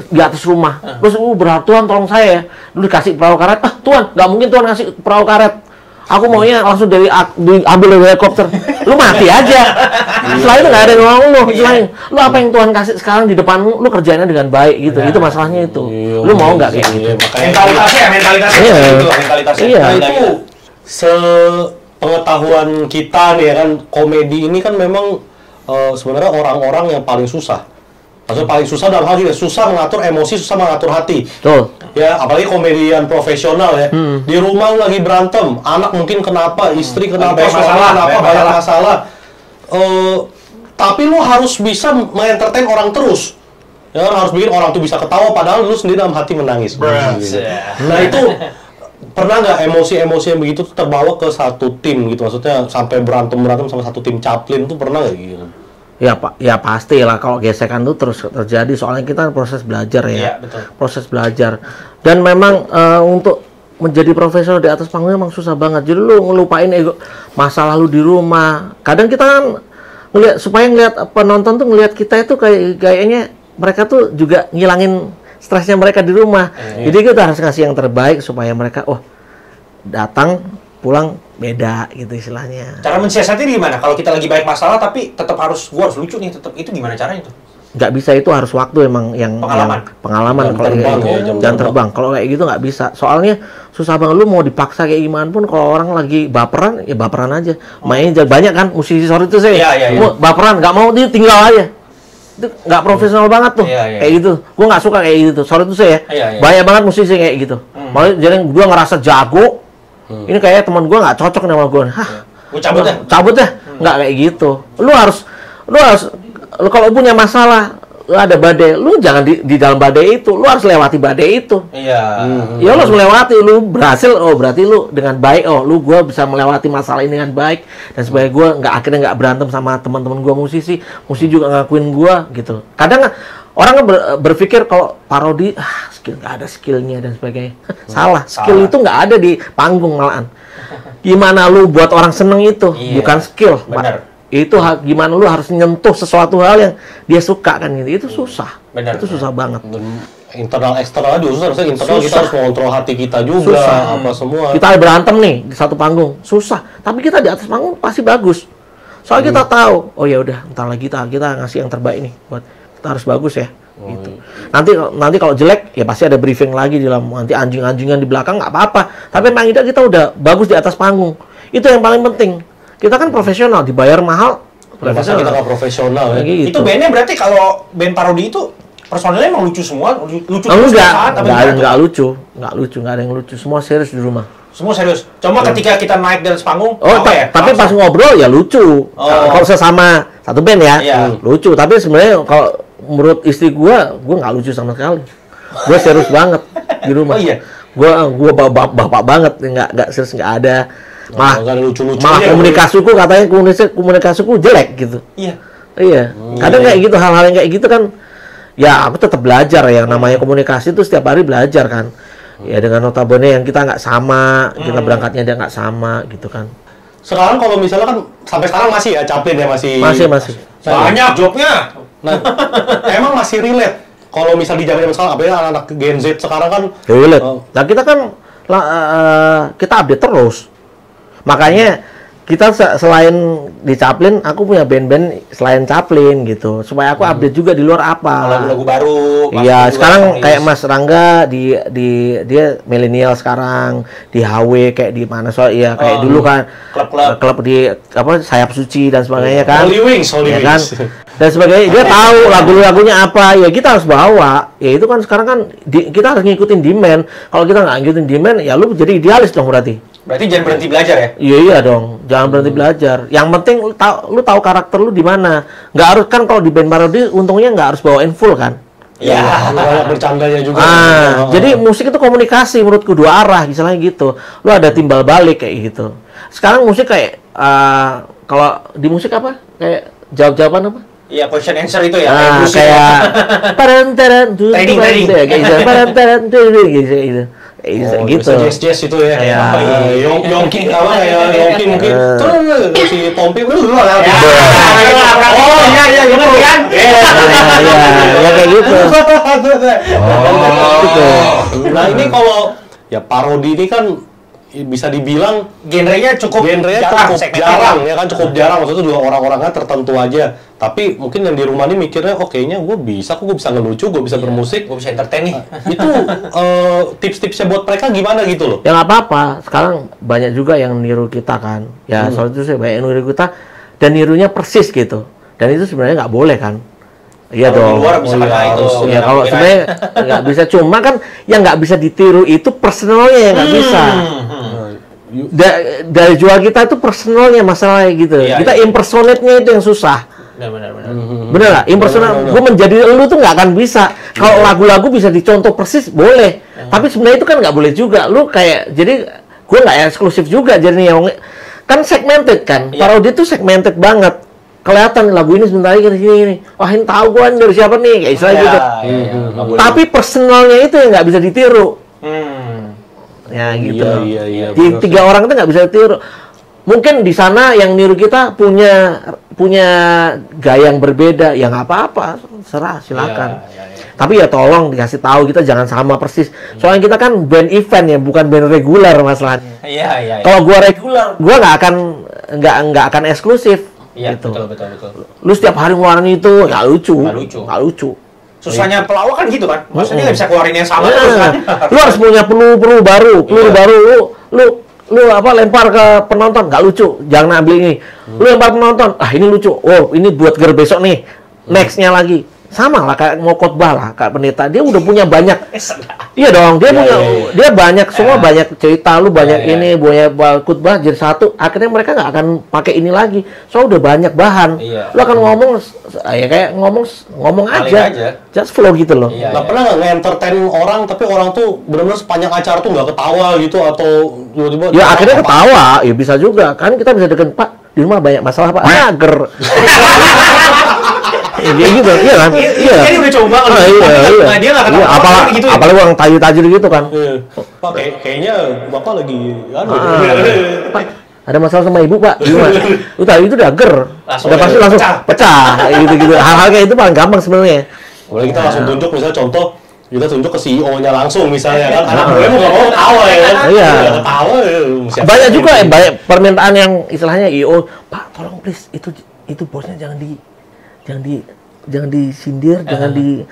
di atas rumah. Terus berharap Tuhan tolong saya ya. Lu dikasih perahu karet. Tuhan, nggak mungkin Tuhan ngasih perahu karet. Aku maunya langsung diambil dari helikopter. Lu mati aja. Setelah itu nggak ada yang nolong lu. Lu apa yang Tuhan kasih sekarang di depanmu, lu kerjainnya dengan baik gitu. Itu masalahnya itu. Lu mau nggak kayak gitu? Mentalitasnya. Iya. Nah, itu sepengetahuan kita nih ya kan, komedi ini kan memang sebenarnya orang-orang yang paling susah. Maksudnya paling susah dalam hal ini, susah mengatur emosi, susah mengatur hati. Betul. Ya, apalagi komedian profesional ya. Di rumah lagi berantem, anak mungkin kenapa, istri kenapa, suami kenapa, banyak masalah. Tapi lu harus bisa mengentertain orang terus. Ya kan, harus bikin orang tuh bisa ketawa padahal lu sendiri dalam hati menangis. Nah, itu pernah nggak emosi-emosi yang begitu terbawa ke satu tim gitu? Maksudnya sampai berantem sama satu tim Chaplin tuh pernah nggak gitu? Ya Pak, ya pasti lah kalau gesekan itu terus terjadi, soalnya kita proses belajar ya. Iya, betul. Proses belajar. Dan memang untuk menjadi profesional di atas panggung emang susah banget. Jadi lu ngelupain ego masa lalu di rumah. Kadang kita kan ngelihat penonton tuh ngelihat kita itu kayaknya mereka tuh juga ngilangin stresnya mereka di rumah. Jadi kita harus ngasih yang terbaik supaya mereka datang pulang beda gitu istilahnya. Cara mensiasati gimana? Kalau kita lagi banyak masalah tapi tetap gua harus lucu nih, tetap itu gimana caranya tuh? Nggak bisa, itu harus waktu emang yang pengalaman kalau kayak gitu. Jangan terbang. Kalau kayak gitu nggak bisa. Soalnya susah banget, lu mau dipaksa kayak gimana pun kalau orang lagi baperan, ya baperan aja. Mainnya banyak kan musisi sorry itu saya. Baperan nggak mau dia tinggal aja. Itu nggak profesional banget tuh. Kayak gitu. Gua nggak suka kayak gitu. Sorry itu saya. Banyak banget musisi kayak gitu. Malah jadi gua ngerasa jago. Ini kayaknya teman gue nggak cocok sama gue. Gue cabut ya? Nggak kayak gitu. Lu harus kalau punya masalah, lu ada badai, lu jangan di dalam badai itu, lu harus lewati badai itu. Iya. Ya lu harus melewati, lu berhasil, berarti lu dengan baik, gue bisa melewati masalah ini dengan baik, dan supaya gue akhirnya nggak berantem sama teman-teman gue musisi juga ngakuin gue gitu. Kadang orang berpikir kalau parodi, nggak ada skillnya dan sebagainya. Salah. Skill itu nggak ada di panggung malahan. Gimana lu buat orang seneng itu, bukan skill. Bener. Itu gimana lu harus nyentuh sesuatu hal yang dia suka kan gitu. Itu susah. Bener. Itu susah banget. Internal eksternal juga susah. Maksudnya internal kita harus mengontrol hati kita juga. Apa semua. Kita berantem nih di satu panggung, susah. Tapi kita di atas panggung pasti bagus. Soalnya kita tahu, oh ya udah, entar lagi kita ngasih yang terbaik nih buat kita harus bagus ya. Gitu. Nanti kalau jelek ya pasti ada briefing lagi di dalam, nanti anjing-anjingan di belakang nggak apa-apa. Tapi memang kita udah bagus di atas panggung. Itu yang paling penting. Kita kan profesional, dibayar mahal. Masa kita nggak profesional ya? Gitu. Itu bandnya berarti kalau band parodi itu personilnya emang lucu semua, lucu terus nggak lucu, nggak ada yang lucu. Semua serius di rumah. Semua serius. Cuma ketika kita naik dari panggung, tapi pas ngobrol ya lucu. Kalau sesama satu band ya, lucu. Tapi sebenarnya kalau menurut istri gua nggak lucu sama sekali. Gua serius banget di rumah. Oh iya. Gua bapak banget, nggak serius, nggak ada. Malah komunikasiku katanya komunikasiku jelek gitu. Iya. Kadang kayak gitu, hal-hal yang kayak gitu kan. Ya aku tetap belajar ya. Namanya komunikasi itu setiap hari belajar kan. Ya dengan notabene yang kita nggak sama, kita berangkatnya dia nggak sama gitu kan. Sekarang kalau misalnya kan sampai sekarang masih ya Chaplin ya masih. Banyak jobnya. Nah, emang masih relate. Kalau misal di zaman sekarang, apalagi anak-anak Gen Z sekarang kan relate. Nah kita kan kita update terus. Makanya kita selain di Chaplin, aku punya band-band selain Chaplin gitu, supaya aku update juga di luar apa. Lagu-lagu baru. Iya, sekarang kayak Mas Rangga dia milenial sekarang di HW kayak di mana kayak dulu kan klub di apa Sayap Suci dan sebagainya kan. Holy Wings. Kan? Dan sebagainya, dia tahu lagu-lagunya apa, ya kita harus bawa. Ya itu kan sekarang kan kita harus ngikutin demand. Kalau kita nggak ngikutin demand, ya lu jadi idealis dong berarti. Berarti jangan berhenti belajar ya? Iya dong, jangan berhenti belajar. Yang penting lu tahu karakter lu di mana. Nggak harus kan kalau di band parodi untungnya nggak harus bawain full kan. Iya. Banyak bercandanya juga. Jadi musik itu komunikasi menurutku dua arah, misalnya gitu. Lu ada timbal balik kayak gitu. Sekarang musik kayak kalau di musik apa? Kayak jawab-jawaban apa? Iya, question answer itu ya. Kayak paran-taran tuh trading. Kayak gitu. Paran-taran tuh gitu. Gitu. Jazz itu ya. Yongki apa kayak Yongki mungkin. Terus si Tompi Oh iya kan. Ya kayak gitu. Gitu. Nah, ini kalau ya parodi ini kan bisa dibilang genrenya cukup jarang ya kan, cukup jarang, maksudnya juga orang-orangnya tertentu aja. Tapi mungkin yang di rumah ini mikirnya, oh kayaknya gue bisa ngelucu, gue bisa bermusik, gue bisa entertain nih. Itu tips-tipsnya buat mereka gimana gitu loh? Ya nggak apa-apa, sekarang banyak juga yang niru kita kan. Ya soal itu sih banyak yang niru kita dan nirunya persis gitu. Dan itu sebenarnya nggak boleh kan. Iya dong. Di luar bisa itu. Ya kalau sebenarnya nggak bisa, cuma kan yang nggak bisa ditiru itu personalnya yang nggak bisa. Dari jual kita itu personalnya masalahnya gitu. Kita impersonate-nya itu yang susah. Benar. Bener lah, impersonate. Gue menjadi lu tuh nggak akan bisa. Kalau lagu-lagu bisa dicontoh persis boleh. Tapi sebenarnya itu kan nggak boleh juga. Lu kayak jadi gue nggak eksklusif juga. Jadi yang kan segmented kan. Parodi itu segmented banget. Kelihatan lagu ini sebentar lagi gini. Wah ini tahu gue dari siapa nih, kayak istilah gitu. Tapi personalnya itu yang nggak bisa ditiru. Ya gitu. Iya, Di tiga orang itu nggak bisa ditiru. Mungkin di sana yang niru kita punya gaya yang berbeda, ya nggak apa-apa, silakan. Tapi ya tolong dikasih tahu kita jangan sama persis. Soalnya kita kan band event ya, bukan band reguler masalahnya. Iya. Kalau gua reguler, gua nggak akan eksklusif. Iya, gitu. Betul. Lu setiap hari ngeluarin itu nggak lucu. Susahnya pelawak kan gitu kan. Maksudnya nggak bisa keluarin yang sama terus kan. Lu harus punya peluru baru. Lu lempar ke penonton nggak lucu, jangan ambil ini. Lu lempar penonton, ini lucu. Oh, ini buat ger besok nih. Nextnya lagi. Sama lah kayak mau khotbah lah, kayak pendeta. Dia udah punya banyak. Iya dong, dia banyak semua banyak cerita, lu banyak ini, banyak khotbah jadi satu. Akhirnya mereka nggak akan pakai ini lagi. Soalnya udah banyak bahan. Lu akan ngomong ya kayak ngomong aja. Just flow gitu loh. Nah, pernah nggak nge-entertain orang tapi orang tuh benar-benar sepanjang acara tuh nggak ketawa gitu atau tiba-tiba ya akhirnya ketawa, ya bisa juga. Kan kita bisa deket, Pak, di rumah banyak masalah, Pak. Mager. Iya gitu, iya kan? Iya. Dia udah coba kalau iya. Dia nggak ketawa gitu. Apalagi orang tajir gitu kan. Pak, kayaknya Bapak lagi Pak, ada masalah sama ibu, Pak. Gimana? Itu udah ger. Udah pasti langsung pecah. Gitu. Hal-hal kayak itu paling gampang sebenarnya. Boleh kita langsung tunjuk misalnya contoh kita tunjuk ke CEO-nya langsung misalnya kan. Anak gue mau ngomong ketawa ya kan. Iya. Ketawa. Banyak juga banyak permintaan yang istilahnya IO, Pak, tolong please itu bosnya jangan disindir, jangan di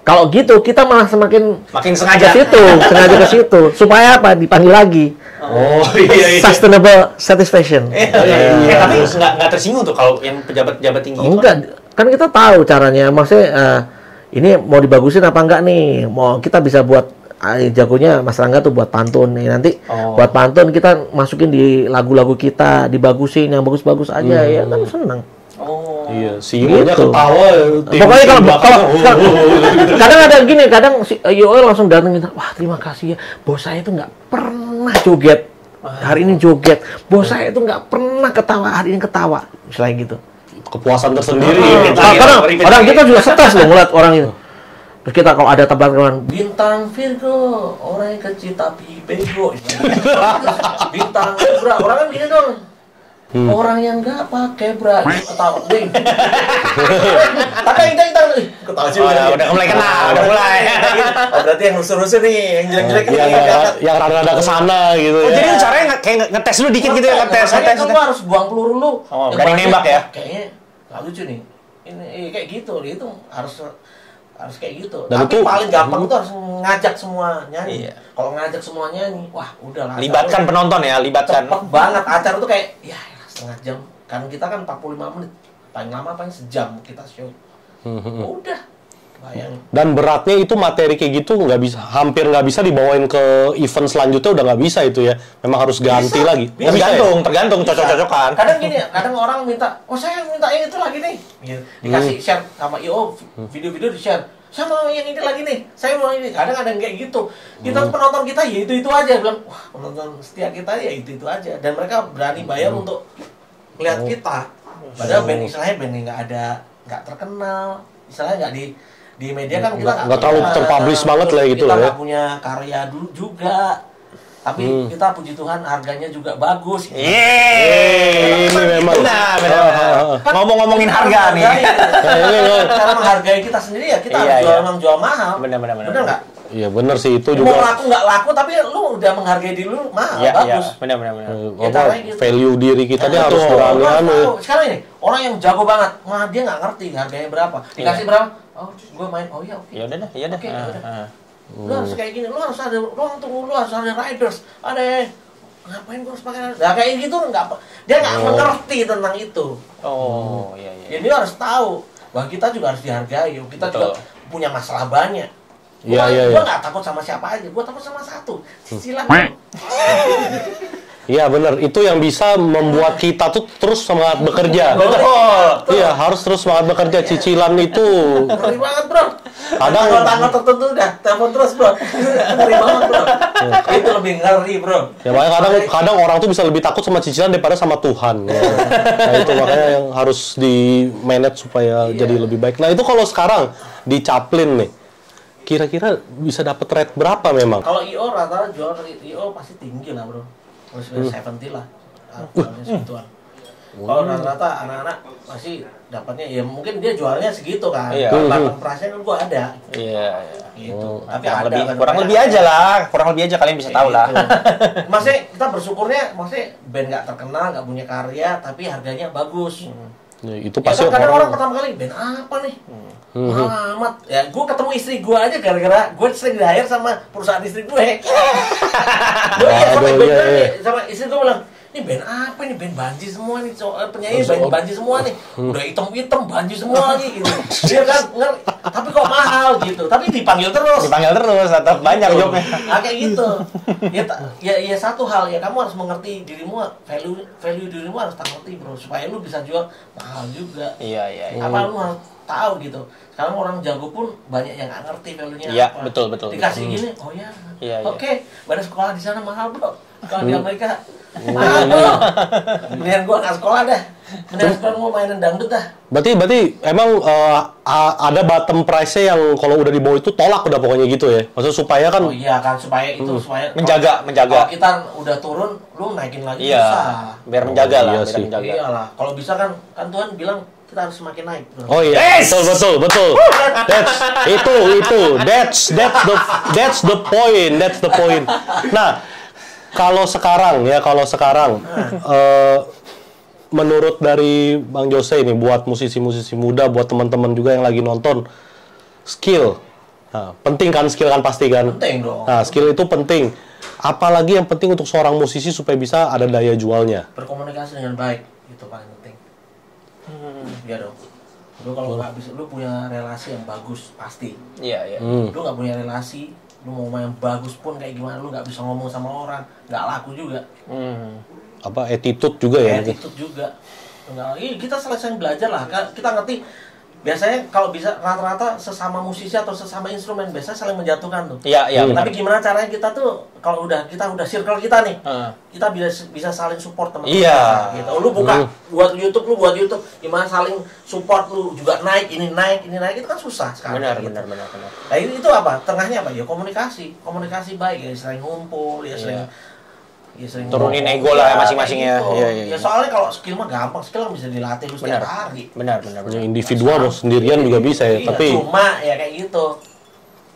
kalau gitu kita malah makin sengaja ke situ supaya apa dipanggil lagi. Oh iya. Sustainable satisfaction. Tapi nggak tersinggung tuh kalau yang pejabat tinggi. Enggak, kan kita tahu caranya. Maksudnya ini mau dibagusin apa enggak nih? Mau kita bisa buat jagonya Mas Rangga tuh buat pantun nih nanti. Buat pantun kita masukin di lagu-lagu kita, dibagusin yang bagus-bagus aja ya kan senang. Iya, CEO-nya ketawa. Pokoknya kalau kadang ada gini, kadang si CEO langsung datang gitu, wah terima kasih ya, bos saya itu nggak pernah joget, hari ini joget, bos saya itu nggak pernah ketawa, hari ini ketawa, misalnya gitu. Kepuasan tersendiri. Kadang kita juga stres loh ngeliat orang itu. Terus kita kalau ada tebak-tebakan bintang Virgo, orang yang kecil tapi bego. Bintang Libra, orang kan gini dong. Orang yang nggak pakai bra ketawa deh. Tapi kita ketawa sih udah mulai kena, udah mulai. Oh, berarti yang rusuh-rusuh nih, yang jelek-jelek ini yang rada-rada kesana gitu. Oh, jadi caranya kayak ngetes dulu dikit gitu ya, ngetes. Kamu harus buang peluru lu. Oh, berani nembak ya? Kayaknya nggak lucu nih. Ini kayak gitu, itu harus kayak gitu. Dan tapi itu paling gampang itu harus ngajak semua nyanyi. Iya. Kalau ngajak semua nyanyi, wah udahlah. Libatkan penonton ya, libatkan. Cepet banget acara tuh kayak ya setengah jam. Kan kita kan 45 menit. Paling lama paling sejam kita show. Udah. Bayangin. Dan beratnya itu materi kayak gitu hampir nggak bisa dibawain ke event selanjutnya, udah nggak bisa itu ya. Memang harus ganti lagi. Tergantung cocok-cocokan. Kadang gini, kadang orang minta, oh saya minta yang itu lagi nih. Dikasih share sama IO, video-video di share. Saya mau yang ini lagi nih, saya mau ini. Kadang ada yang kayak gitu. Kita penonton kita ya itu aja. Bilang, wah penonton setia kita ya itu aja. Dan mereka berani bayar untuk lihat kita. Padahal band istilahnya band yang nggak terkenal. Istilahnya nggak di media kan kita nggak terlalu terpublish banget lah gitu kita ya. nggak punya karya dulu juga, tapi kita puji Tuhan harganya juga bagus. Ini memang. Benar. Ngomong-ngomongin harga nih. Cara menghargai kita sendiri ya kita harus jual mahal. Benar. Benar nggak? Iya benar sih itu Mau juga. laku nggak laku tapi lu udah menghargai diri lu mahal bagus. Benar. Gitu. Value diri kita dia harus Lu berani harus ya. tahu. Sekarang ini orang yang jago banget, dia nggak ngerti harganya berapa. Dikasih berapa? Oh, gue main. Oh ya oke. Ya udah. Oke, lu harus kayak gini, lu harus ada ruang tunggu, lu harus ada riders, ada ngapain gue harus pakai? Nah kayak gitu dia nggak mengerti tentang itu. Oh iya. Jadi lu harus tahu bahwa kita juga harus dihargai, kita juga punya masalah banyak. Iya. Gue nggak takut sama siapa aja, gue takut sama satu, cicilan. Iya benar, itu yang bisa membuat kita tuh terus semangat bekerja. Betul. Iya, harus terus semangat bekerja. Cicilan itu Ngeri banget bro. Kadang- tanggal tertentu udah telepon terus bro. Ngeri banget bro. Itu lebih ngeri bro. ya makanya kadang orang tuh bisa lebih takut sama cicilan daripada sama Tuhan. Ya. Nah itu makanya yang harus di manage supaya jadi lebih baik. Nah itu kalau sekarang di Chaplin nih, kira-kira bisa dapat rate berapa memang? Kalau IO rata-rata jual IO pasti tinggi lah bro. Harus 70 lah. Jualnya segituan. Kalau rata-rata anak-anak pasti dapatnya ya mungkin dia jualnya segitu kan. Iya. Bahkan perasaan kan gua ada. Iya. Gitu. Tapi Kurang lebih aja lah. Kurang lebih aja kalian bisa tahu lah. Maksudnya kita bersyukurnya, maksudnya band nggak terkenal, nggak punya karya, tapi harganya bagus. Ya, itu Ya pasti kan kadang orang pertama kali band apa nih? Mahal amat. Ya gue ketemu istri gue aja gara-gara gue sering di-hire sama perusahaan istri gue. Gue sama istri gue bilang, ini band apa nih? Band banji semua nih, penyanyi band banji semua nih. Udah hitam-hitam banji semua nih gitu. Dia kan tapi kok mahal gitu. Tapi dipanggil terus. Tetap banyak jobnya. Nah, kayak gitu. Ya satu hal ya, kamu harus mengerti dirimu, value dirimu harus tak ngerti bro, supaya lu bisa jual mahal juga. Iya. Apa lu harus tahu gitu. Sekarang orang jago pun banyak yang nggak ngerti value-nya Iya, apa. betul. Dikasih gini, oh ya. Iya. Oke, pada sekolah di sana mahal bro. Kalau di Amerika mahal bro. Mendingan gua nggak sekolah dah. Mendingan sekolah gua mainan dangdut dah. Berarti emang ada bottom price-nya yang kalau udah di bawah itu tolak udah pokoknya gitu ya. Maksudnya supaya kan Oh iya kan supaya itu supaya Menjaga. Kalau kita udah turun, lu naikin lagi Iya. susah. Biar menjaga lah, iya biar sih. menjaga. Iyalah, kalau bisa kan Tuhan bilang kita harus semakin naik. Bro. Oh iya, betul. That's the point. Nah, kalau sekarang menurut dari Bang Jose ini buat musisi-musisi muda, buat teman-teman juga yang lagi nonton, skill. Nah, penting kan skill kan pasti kan? Penting dong. Nah, skill itu penting. Apalagi yang penting untuk seorang musisi supaya bisa ada daya jualnya. Berkomunikasi dengan baik itu paling penting. Iya dong. Lu kalau nggak bisa, lu punya relasi yang bagus pasti. Iya. Lu nggak punya relasi, lu mau main bagus pun kayak gimana, lu nggak bisa ngomong sama orang, nggak laku juga. Apa attitude juga ya? Attitude juga. Kita selesai belajar lah. Kita ngerti. Biasanya kalau bisa rata-rata sesama musisi atau sesama instrumen biasanya saling menjatuhkan tuh. Iya. Tapi gimana caranya kita tuh kalau kita udah circle kita nih, kita bisa saling support teman-teman. Iya. Gitu. Lu buka buat YouTube, gimana saling support, lu juga naik ini naik itu kan susah sekarang. Benar. Nah itu apa? Tengahnya apa? Ya komunikasi baik ya, sering ngumpul ya, sering sering turunin ngomong. ego lah Ya, masing-masing ya. kayak gitu. Iya, iya. Ya soalnya kalau skill mah gampang, skill kan bisa dilatih lu setiap Benar. hari. Benar. Yang individual mau sendirian juga bisa ya, Iya, tapi cuma ya kayak gitu.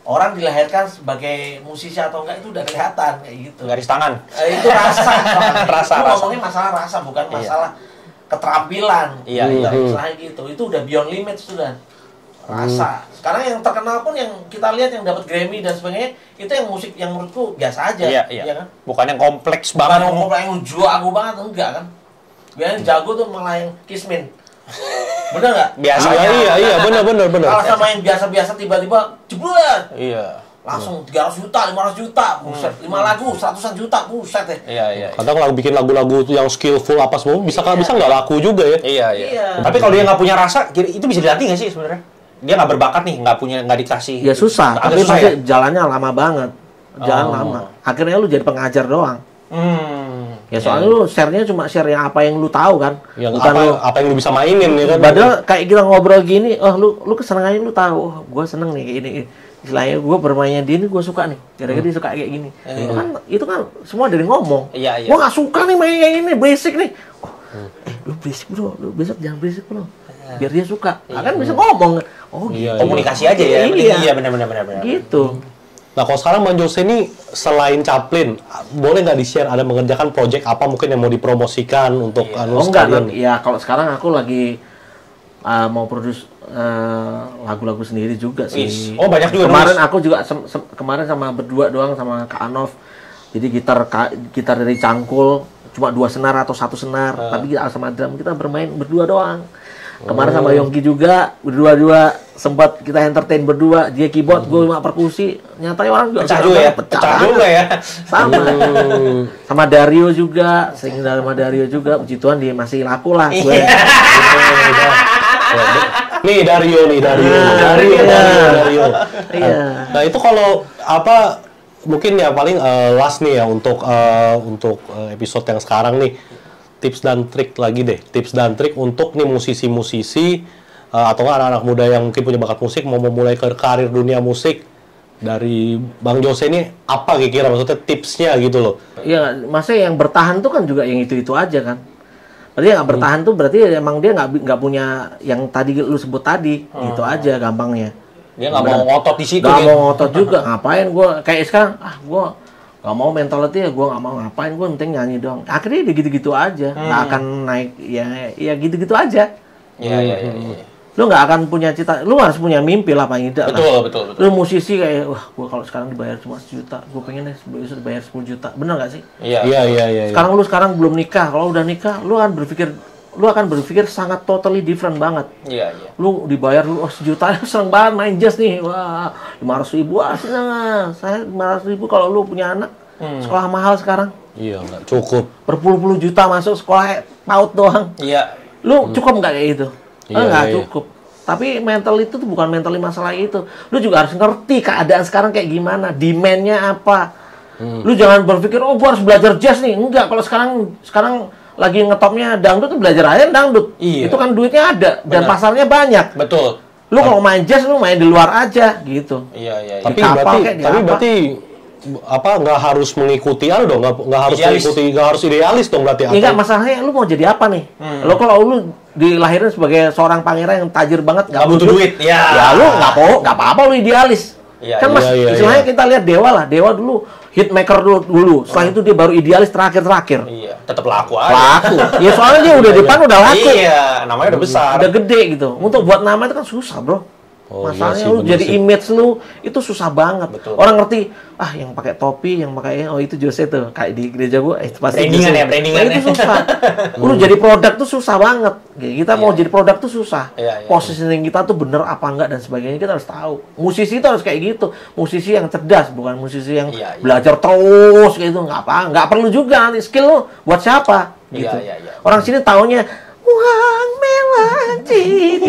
Orang dilahirkan sebagai musisi atau enggak itu udah kelihatan kayak gitu. Garis tangan. Itu rasa soalnya. Rasa, Lu rasa. ngomongnya masalah rasa bukan Iya. masalah keterampilan. Iya, iya. Istilahnya gitu. Itu udah beyond limits sudah. Rasa. Sekarang yang terkenal pun yang kita lihat yang dapat Grammy dan sebagainya itu yang musik yang menurutku biasa aja. Iya. Kan? Bukan yang kompleks Bukan banget. yang ngomong yang jago banget enggak kan? Biasanya jago tuh malah yang Kismin. Bener nggak? Biasanya. iya, benar. Kalau sama yang biasa-biasa tiba-tiba jebret Iya. langsung 300 juta, 500 juta, buset. 5 lagu, 100-an juta, buset deh. Iya. kadang bikin lagu-lagu yang skillful apa semua bisa nggak laku juga ya. Iya. Tapi kalau dia nggak punya rasa, itu bisa dilatih nggak sih sebenarnya? Dia nggak berbakat nih, nggak dikasih. Ya susah, Agak tapi susah pasti ya? jalannya lama banget. Jalan lama. Akhirnya lu jadi pengajar doang. Ya soalnya lu share-nya cuma share yang apa yang lu tahu kan. Yang Bukan lu apa yang lu bisa mainin ya kan. padahal kayak kita ngobrol gini, lu kesenangannya lu tahu. Oh, gua seneng nih kayak gini. Istilahnya gua bermainnya dia ini gua suka nih. Kira-kira dia suka kayak gini. Itu kan semua dari ngomong. Iya. Gua nggak suka nih main kayak gini, basic nih. Lu berisik bro, lu besok jangan berisik bro. Biar dia suka. Kan bisa ngomong. Oh gitu. Iya, Komunikasi aja ya. Iya, benar. Gitu. Nah, kalau sekarang Bang Jose ini selain Chaplin, boleh nggak di-share ada mengerjakan project apa mungkin yang mau dipromosikan untuk Oh enggak, ya kalau sekarang aku lagi mau produce lagu-lagu sendiri juga sih. Oh, banyak juga Kemarin nulis. aku juga kemarin sama berdua doang sama Kak Anov. Jadi gitar dari cangkul cuma 2 senar atau 1 senar, tapi sama drum kita bermain berdua doang. Kemarin sama Yongki juga berdua sempat kita entertain berdua, dia keyboard, gue cuma perkusi. Nyatanya orang juga Pecah juga ya. Pecah juga ya. sama sama Dario juga, sering sama Dario juga, puji Tuhan dia masih laku lah gue. Nih Dario. Iya. Nah, itu kalau apa mungkin ya paling last nih ya untuk episode yang sekarang nih. Tips dan trik lagi deh. Tips dan trik untuk nih musisi-musisi atau anak-anak muda yang mungkin punya bakat musik mau memulai karir dunia musik dari Bang Jose ini apa kira-kira maksudnya tipsnya gitu loh. Iya, maksudnya yang bertahan tuh kan juga yang itu aja kan. Berarti yang nggak bertahan tuh berarti emang dia nggak punya yang tadi lu sebut tadi, gitu aja gampangnya. Dia nggak mau ngotot di situ. Nggak mau ngotot juga, ngapain gua kayak sekarang, gua nggak mau mentality ya, gua nggak mau ngapain, gua penting nyanyi doang. Akhirnya dia gitu-gitu aja, nggak akan naik, ya gitu-gitu aja. Iya. Lu nggak akan punya cita, lu harus punya mimpi lah paling tidak lah. Betul. Lu musisi kayak, wah gua kalau sekarang dibayar cuma 1 juta, gua pengen deh besok dibayar 10 juta, bener nggak sih? Iya. Sekarang belum nikah, kalau udah nikah, lu akan berpikir sangat totally different banget. Iya. Lu dibayar lu 1 juta, seneng banget main jazz nih, wah 500.000, seneng ah. Saya 500.000 kalau lu punya anak, sekolah mahal sekarang, Iya, nggak cukup. berpuluh-puluh juta masuk sekolah PAUD doang. Iya. Lu cukup nggak kayak gitu? Iya, Nggak iya. cukup. Tapi mental itu tuh bukan mentally masalah itu. Lu juga harus ngerti keadaan sekarang kayak gimana, demand-nya apa. Lu jangan berpikir, oh gua harus belajar jazz nih. Enggak, kalau sekarang lagi ngetopnya dangdut, tuh belajar aja dangdut. Iya. Itu kan duitnya ada dan Benar. pasarnya banyak. Betul. Lu kalau main jazz, lu main di luar aja gitu. Iya. Tapi kapal kayak di apa? berarti apa nggak harus mengikuti dong, nggak harus Idealis. nggak harus idealis dong berarti. Ya enggak, masalahnya lu mau jadi apa nih? Lu kalau lu dilahirin sebagai seorang pangeran yang tajir banget, Nggak butuh duit. Ya Ya. lu nggak apa-apa lu idealis. Iya, Kan mas, iya, istilahnya iya. kita lihat Dewa lah. Dewa dulu hitmaker dulu. Setelah itu dia baru idealis terakhir. Iya. Tetap laku aja. Laku. Ya soalnya dia udah depan udah laku. Iya. Namanya udah besar. Udah gede gitu. Untuk buat nama itu kan susah, bro. Oh, iya Masalahnya sih, lu bener jadi sih. image lu itu susah banget. Betul. Orang ngerti, yang pakai topi, yang pakai itu Jose tuh, kayak di gereja gua, pasti Brandingan Jose. ya, brandingan Nah, itu ya. susah. Lu jadi produk tuh susah banget. Kita mau jadi produk tuh susah. Iya. Positioning kita tuh bener apa enggak dan sebagainya kita harus tahu. Musisi itu harus kayak gitu. Musisi yang cerdas, bukan musisi yang Iya. belajar terus kayak gitu. Nggak perlu juga nanti skill lu buat siapa gitu. Iya. Orang sini taunya uang melancing,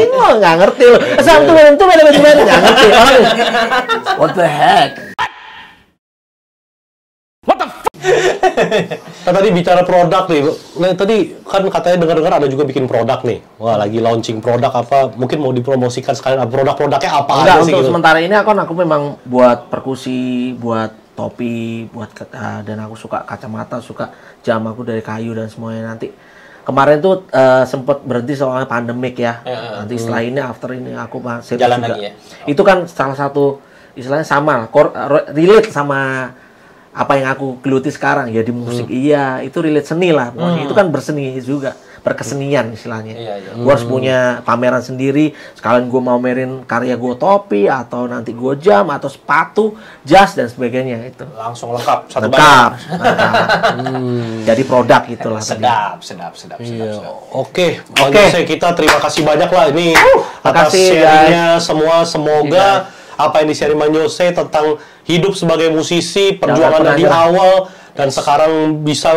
wah nggak ngerti loh. Satu itu beda nggak ngerti. Orang what the heck? Kan tadi bicara produk nih, nah, tadi kan katanya dengar-dengar ada juga bikin produk nih. Wah, lagi launching produk apa? Mungkin mau dipromosikan sekalian produk-produknya apa Enggak, aja sih untuk gitu. sementara ini aku memang buat perkusi, buat topi buat dan aku suka kacamata, suka jam aku dari kayu dan semuanya. Nanti kemarin tuh sempat berhenti soalnya pandemik ya. Nanti setelah ini after ini aku masih Jalan juga. lagi ya? Itu kan salah satu istilahnya sama relate sama apa yang aku geluti sekarang ya di musik. Iya, itu relate seni lah. Pokoknya itu kan berseni juga, berkesenian istilahnya. Gue harus punya pameran sendiri. Sekalian gue mau merin karya gue topi atau nanti gue jam atau sepatu, jas dan sebagainya itu. Langsung lengkap satu Lengkap. Jadi produk itulah. Sedap. Oke, kita terima kasih banyak lah ini atas makasih, sharingnya semua. Semoga apa yang di-sharing Mang Jose tentang hidup sebagai musisi, perjuangan dari awal dan sekarang bisa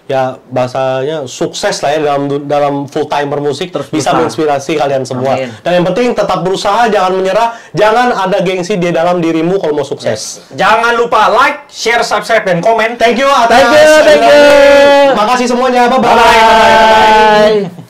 ya bahasanya sukses lah ya dalam full timer musik, terus bisa menginspirasi kalian semua. Amin. Dan yang penting tetap berusaha, jangan menyerah, jangan ada gengsi di dalam dirimu kalau mau sukses. Jangan lupa like, share, subscribe, dan komen. Thank you atas Thank you. Makasih semuanya. Bye-bye. Bye.